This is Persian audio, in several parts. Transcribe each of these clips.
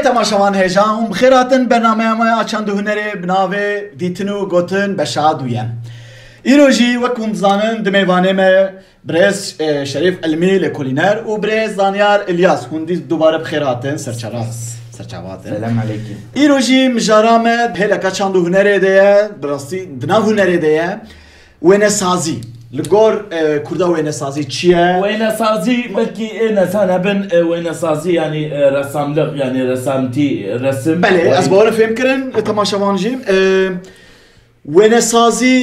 تماشاوان هێژان بخێراتن بەرنامەیەمە چەند هونەرێ بناوێ دیتن و گوتن بە شادوویە. ئیرۆژی وەکوم بزانن دمێوانێمە برێز شەریف ئەلمی لە کولینەر و برێز زانیار ئیلیاس هوندی دووبارە بخێراتن سەرچاواتن. ئیرۆژی مژارامە هێلەکە چەند هونەرێ دەیە بڕاستی دناو هونەرێ دەیە وێنەسازی. لگور کرده وینه‌سازی چیه؟ وینه‌سازی بلکی نزانه بن وینه‌سازی یعنی رساملق یعنی رسامتی رسم. بله از باور فهم کردن تماشاوان جیم وینه‌سازی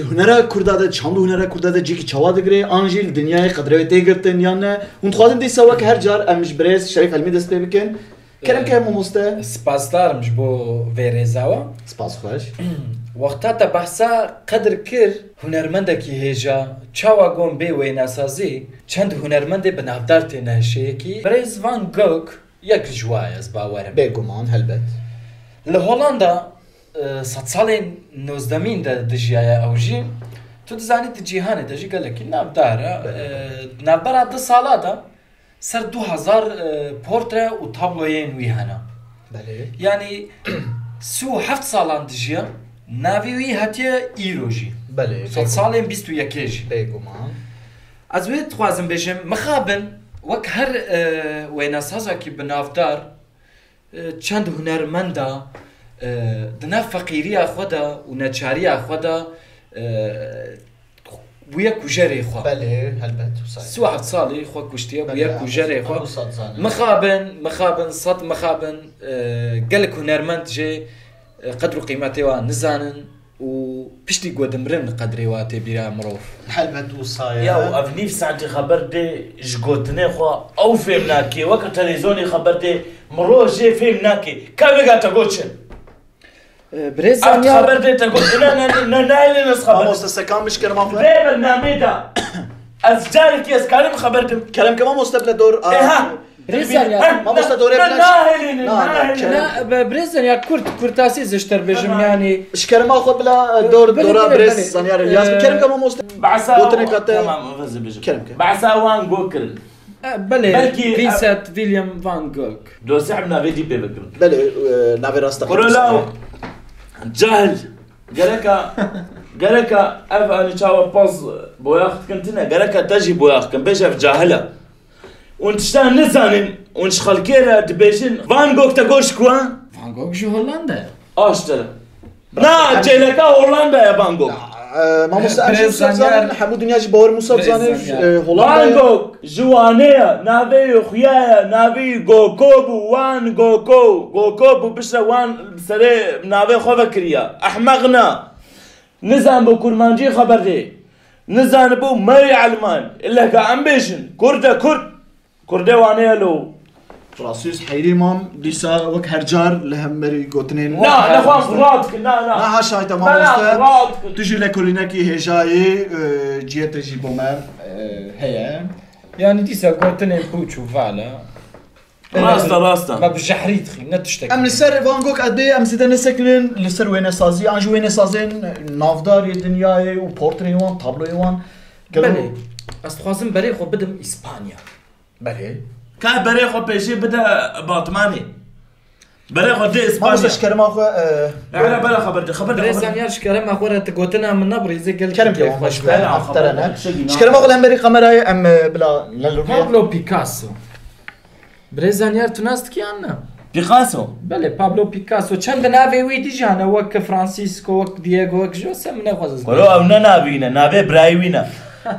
هنره کرده ده چند هنره کرده ده جیکی چواد گری آنجیل دنیای قدرت تیگرتن یا نه اون خواهدن دی سوا که هر جار امش برز شریف علمی دست پی بکن کرم که ممسته سپاس دارمش بو ویرزاوا سپاس خوش وقتا تا بحثا قدر کر هنرمندکی هیجا چاوا گون بی ویناسازی چند هنرمند بنافدار تنهشه کی برز وان گوگ یک جوای از باورم بگمان هلبت لهولندا صد سالین نوزدمین دا دجیای اوجی تو دزانی جیهانه دجی گلکی نافداره نافدار دو سالا دا سر 2000 پورتره و تابلوین وی هنا بله یعنی سو 7 سالان دجیا ناوی هاتیه ایروژی بله صد سالین 21 بگمان از وی خوازم بشم مخابن وک هر ویناسازا کی بنافدار چند هنرمندا دنا فقیری خدا و نچاری خدا بویا کوجری خو بله هلبت سو 7 سالی خو کشتیه بویا کوجری خو مخابن صد مخابن گلک هنرمند جه قدر و قیمتی و نزانن و پشتی گودمرن قدری و تبیرا مروف هلبت و سایه یا و افنیف ساعتی خبر ده جگوتنه خو او فهم ناکی وقت تلویزیونی خبر ده مروجه فهم ناکی که بگا تگوچن برز افت خبر ده تگوچن نه نایلی نس خبر ما مستسکان مش کرم آخوه ده برنامه ده از جاری که از کارم خبر ده کرم که ما مستبل دور ما مست دوره نه برزن یا کورتاسی زشتر بجم یعنی شکرم آخود بلا دورا برز زنیار الیاس کرم که ما مست تمام فز بجم بعسا وان گوکل بله وینسنت ویلیام وان گوگ دو صاحب ناوی دی پی بکرم بله ناوی راستا قرولاو جهل گرکا اف آنی چاوا پاس بویاخت کنتنه گرکا تجی بویاخت کن بیش اف جاهله und staan nizanin und schalkera dbejin Van Gogh ta gosh kwa Van Gogh jo Hollanda ashtar na jeleka Hollanda ya Van Gogh ما مستعجل زانر حمود دنیاجی باور موسی زانر هولندا Van Gogh جوانه ناوی خویا ناوی گوکوبو وان گوکوبو بس وان سره ناوی خو فکریا احمقنا نزان بو کرمانجی خبر دی نزان بو ما يعلمان الا كعم بيشن كرده وانه لو فرانسيس حيري مام ديسا وك هرجار لهم مري قوتنين لا نخوان فراتك لا هاشاي تمام استا تجي لكولينكي هجاي جيه تجي بومر هي يعني ديسا قوتنين بوچو فعلا راستا ما بجحريت خي نتشتك ام لسر فان جوك قدي ام سيدنا سكلين لسر وين سازي انجو وين سازين نافدار الدنيا و بورتري وان تابلو وان بله استخوازم بري خو بدم اسبانيا بله كان بري خو بيجي بدا باطماني بري خو دي اسبانيا ما شكرم اخو بلا خبر بريزان يا شكرم اخو تقوتنا من نبري زي قال كرم كيف خوش افترنا شكرم اخو الامري قمراي ام بلا بابلو بيكاسو بريزان يا تناست كيانا بيكاسو بله بابلو بيكاسو چند ناوي وي ديجانا وك فرانسيسكو وك دييغو وك جوسه من خوز ولو او ناوينا ناوي برايوينا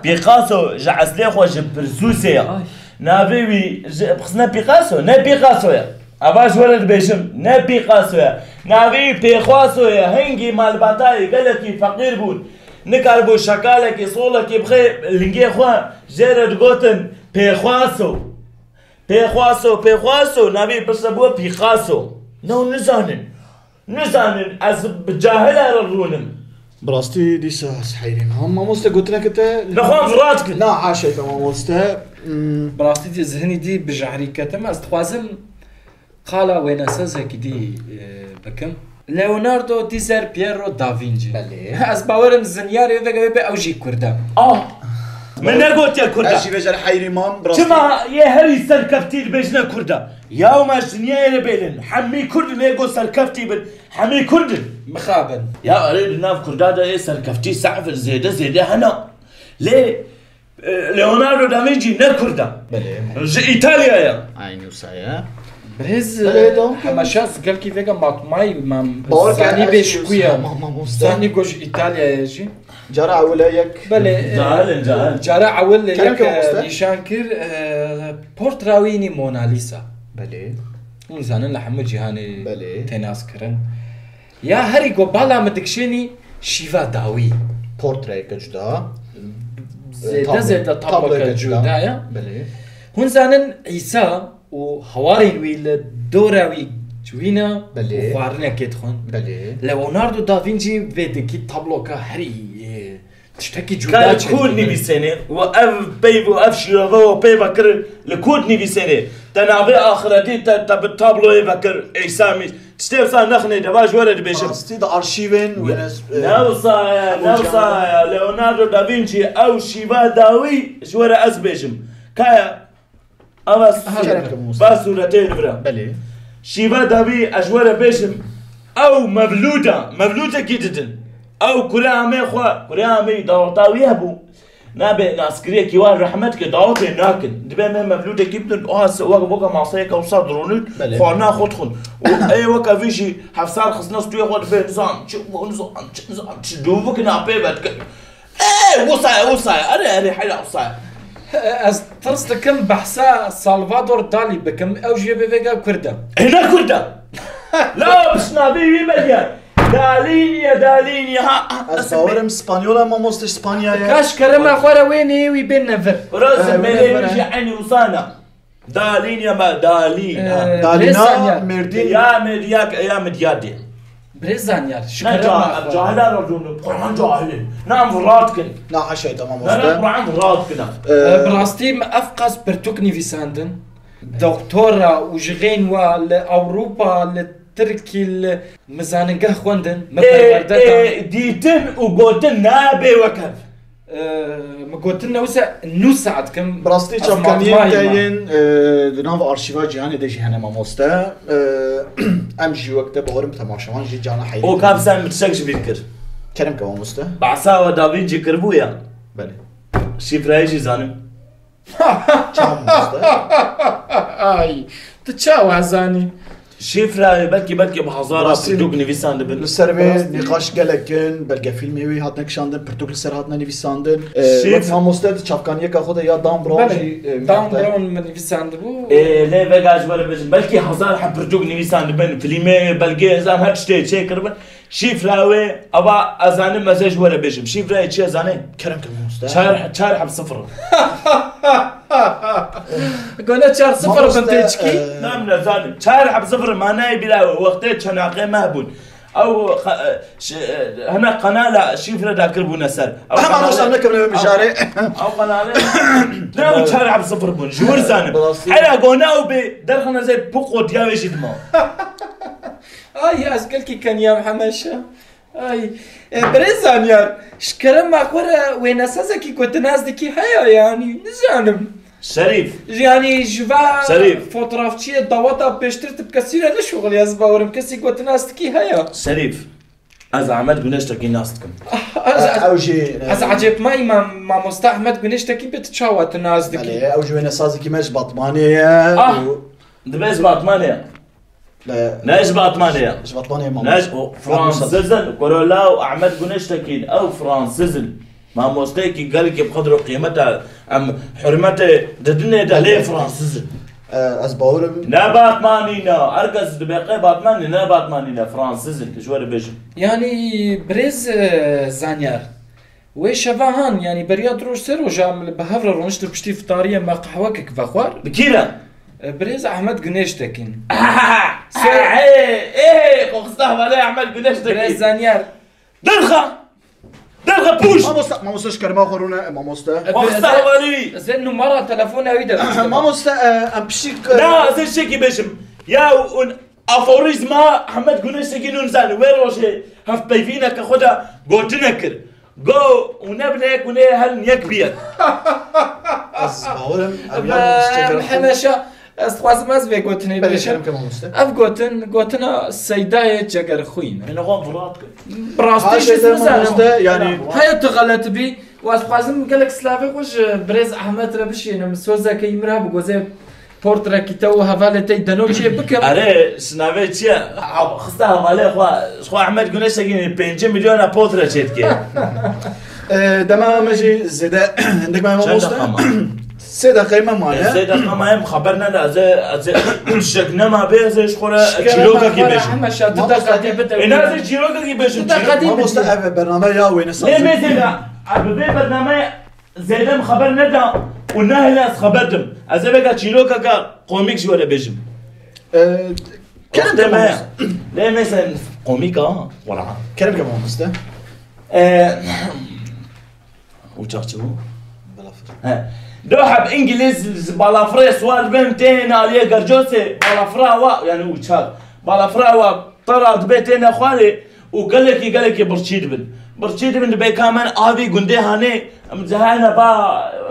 بيكاسو جعسلي خو جبرزوسيا ناوي وي بخصنا بيكاسو نا بيكاسو يا اباش ولد بيشم نا بيكاسو يا ناوي بيخواسو يا هنجي مال باتاي قالكي فقير بون نكربو شكالك صولك بخير لنجي خو جيرد غوتن بيخواسو ناوی بسبوه پیخاسو نو نزانن از بجاهل رونم براستی دیسا حیرین هم ما مسته گوتنه کته نخوان فرات کن نه عاشق ما مسته براستی دی ذهنی دی بجحری کتم از خوازم خالا ویناسازه که دی بکم لئوناردو دیزر پیرو داوینچی بله از باورم زنیاری وگه به اوجی کردم من قلت يا كردا اجي بجر حيري مام براسي شما يا هري سركفتي بيجنا كردا يا ما جنيا بيلن حمي كرد نيجو سركفتي بن حمي كرد مخابن يا اريد ناف كردا ده ايه سركفتي سعف زيده هنا ليه ليوناردو دافنشي نكردا بله ايطاليا يا عيني وسايا برز دونك. همشاز قال كي فيجا ماي مام باور زاني كان بشكويا ماما زاني جوج ايطاليا يجي جرى ولايك بله جعل جرى عول كلام لك كم مستر؟ نشان كر بورتراويني موناليسا بله اون زانن لحمد جهاني بله. تناس كرن يا هري جو بالا مدكشيني شيفا داوي بورتريك جدا زيادة طبقة جودايا بله هون زانن عيسى وهوارين ويل دوراوي جوينا بله. وخوارنا كيتخون بله ليوناردو دافنشي فيدكي تابلو كهري تشتكي كان جودات كود نيفيسيني واف بيف واف شيرافا وبي بكر لكود نيفيسيني تنابي اخرتي تابلو يفكر ايسامي تستيف صار نخني دباش ولد بيشم ستيد ارشيفين وناس نوصايا ليوناردو دافنشي او شيفا داوي شورا اسبيشم كايا بس صورتين برا بله شيفا داوي اشورا بيشم او مبلوده جدا او كرامي خوا كرامي داوطاوي هبو نابي ناسكريه كيوان رحمتك داوطي ناكن دبي ما مبلوده جبن اوهاس وقا معصيك او صدرونك بله. خوانا خدخن واي وقا فيشي حفصار خصنا ستوي خد في نظام نظام تشدوبك نابي بدك ايه وصاي اري حيلا وصاي از ترست كم بحثا سالفادور دالي بكم او جي بيفيجا كردا هنا كردا لا بس نابي مليان دالينيا ها باورم اسبانيولا ما موست اسبانيا كاش كرم اخوارا ويني وي بين نفر راس ولا مليجي عيني وصانا دالينيا ما دالين دالينا مردين يا مديادي بريزانيار لا شكرا جاهلا رجل قرآن جاهلين نعم فراتكن لا عشاء تمام لا مست قرآن فراتكن براستي افقس برتوكني في ساندن دكتورة وجغين والاوروبا لتركي المزانقه خوندن ايه ديتن وقوتن نابي وكف مقوتنا وسع نوسعد كم براستي شافكانيين تاين دناف ارشيفا جهاني دجي هنا ما موستا امجي وقت باورم تماشاوان جي جانا حي وكاب سان متشكش بيذكر كلام كمان مستا بعساوة دافينشي كربويا بله شيفرايجي زانم كم مستا اي تشاو هزاني شيفرا بلكي بحضارة دوك نيفيسان دبن السربي نقاش قالكن بلقى فيلم هوي هاتنا كشاندن برتوكل سر هاتنا نيفيساندن شيف. ما مستا شافكانيه كاخذ يا دام برونجي داون براون من في ساندبو ليه فيجاج ولا بس بلكي حصار حب دوك نيفيسان دبن فيلمي بلقي زان هاتشتي شيكر بن شيفراوي ابا ازاني مساج ولا بيجم شيفراي تشي ازاني كلام كمان مستا شارح بصفر قلنا شهر صفر بنتيجكي نعم نزاني شارح بصفر ما ناي بلا وقتي شناقي مهبون او هنا قناه لا شيفرا ذاكر بونا سر ما وصلنا كم مشاريع او قناه لا شارح بصفر بون جور زانم براسي. حلا قونا وبي درخنا زي بوقو دياوي شدمو اي اسكلكي كان يا محمشة اي بريزانيار شكرا ما كورا وين اساسكي كنت ناس ديكي هيا يعني نزانم شريف يعني جوا شريف. فوتوغرافشية ضوطة بيشترت بكثير لشغل يا زباورم كسي كنت ناس ديكي هيا شريف از عمد قناشتكي ناستكم اوجي از عجب ماي ما مستحمد قنشتكي بتتشاوت الناس ديكي اوجي وين سازكي مش بطمانيه دبيز باطمانيا لا ناش باطمانيا مش بطمانيه ما ناش فرانسيزن كورولاو احمد قناشتكين او فرانسيزن ما موستيكي قال لك بقدر قيمتها ام حرمته ددني دلي فرانسيزن از باورم نا باطمانينا ارقص دبيقي باطماني نا باطمانينا فرانسيزن شوار بيجم يعني بريز زانيار وي شفاهان يعني برياد روش سيرو جام بهفر رونشت بشتي فطارية ما قهوكك فخوار بكيرا بريز احمد قنشتكين ايه قصتها عليه احمد بريز قناشتكين زانيار دلخه بوش ما مستا كلمه اخرونه ما مستا قصتها عليه زين مرة تلفون اويدا ما مستا ام بشيك لا زي شيكي بيجم يا افوريزما احمد قناشتكين نزان ويروشي هف بيفينا كخدا قوتنكر جو ونبنك ونهل يكبيك از باورم اویا همشه استخوازم از وی گوتنی بله بشم کلام که ماموسته اف گوتنا سیدای جگر خوین انا غون فرات براستیش هاي مثلا ماموسته يعني هاي غلط بي واستخوازم قالك سلافي خوش بريز احمد ربشي انا مسوزا كيمرها بغوزي بورترا كيتو هفالتي دنوشي بكم اره سناوي چیه خسته ماله خو احمد گونه شگین 5 میلیون پوتر چت که دما مجي زيدا عندك ما چند ماموسته دقیقه سه دقيقه ما ماله سه دقیقه ما هم خبر نده از شگنه ما بیزش خوره چیلوکا کی بشم احمد شاد دقه دي بدا اینا از چیلوکا کی بشم ماموسته اف برنامه يا وين ليه صار مثلا عبدي برنامج زيدم خبر نده ونهل از خبرتم از بگه چیلوکا کا قومیک جوره بشم كلام كمان ليه مثلا قوميكا ورا كلام كمان ماموسته وتشارتو دوحب انجليز بالافري سوال بنتين عليه قرجوسي بالافرا وا يعني وتشار بالافرا وا طرد بيتين خالي وقال لك برشيد بن بي كمان ابي قندي هاني مزهانا با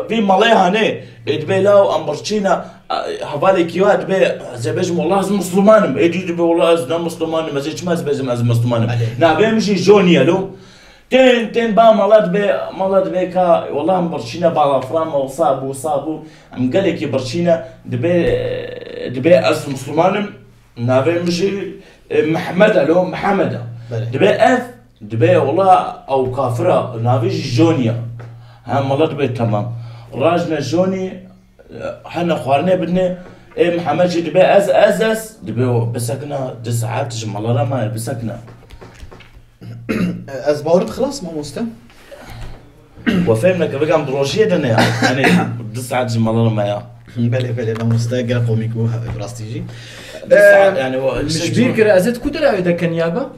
في مالي هاني دبي لو ام برشينا حوالي كيوات بي زبج والله از مسلمانم ادي دبي والله از مسلمانم مازيش ماز بزم از مسلمانم نابي مشي جونيا لو تين با مالات بي كا والله ام برشينا بالا فرام وصابو ام قال لك برشينا دبي از مسلمانم نابي مشي محمد لو محمد دبي اف دبي والله او كافره نافيش جونيا هم مالات بي تمام راجنا جوني حنا خوارنا بدنا محمد جي دبي از دبي بسكنا 9 جمالنا ما بسكنا از باورت خلاص ماموسته وفهمنا كيف قام بروجيه دنا يعني 9 جمالنا ما بله ماموسته قال قوميكو براستيجي يعني مش بيكر ازت كدر اذا كان يابا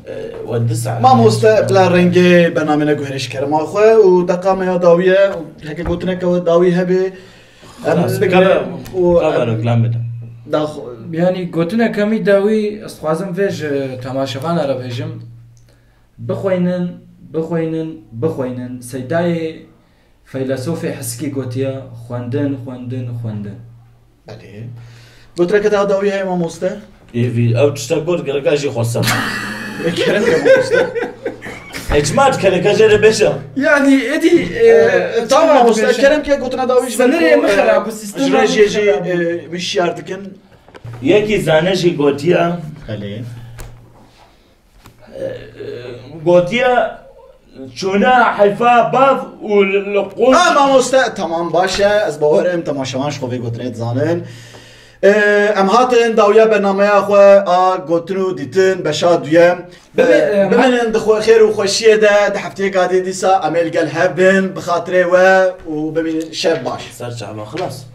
والتسعة ماموسته بلا رنگي برنامه گوهرش كرم اخو ودقامه يا داويه هيك قلت لك داويه هبه خلاص قبل كلام داخ يعني قلتنا كمي داوي استخوازم فيج تماشفان على فيجم بخوينن سيداي فيلسوفي حسكي قوتيا خواندن بله قلت لك داويه هي ماموسته يفي او تشتغل قرقاجي خصم كلام ماموسته اجماع كركاجي باشا يعني ادي طبعا ماموسته كلام كي قلت لنا داويش سنري مخرب بالسيستم جي مش ياردكن يكي زانجي قوتيا خليه قوتيا شونا حيفا باف والقول ماموسته تمام باشه از باورم تماشاوانش خوبی گوتنید زانن ام هاتن داویا برنامه اخو گوتنو دیتن بشا دویم بمنن دخو خير وخوشيه ده حفتي قاعدين ديسا امل قال هبن بخاطري و وبمن شاب باش صار شعبان خلاص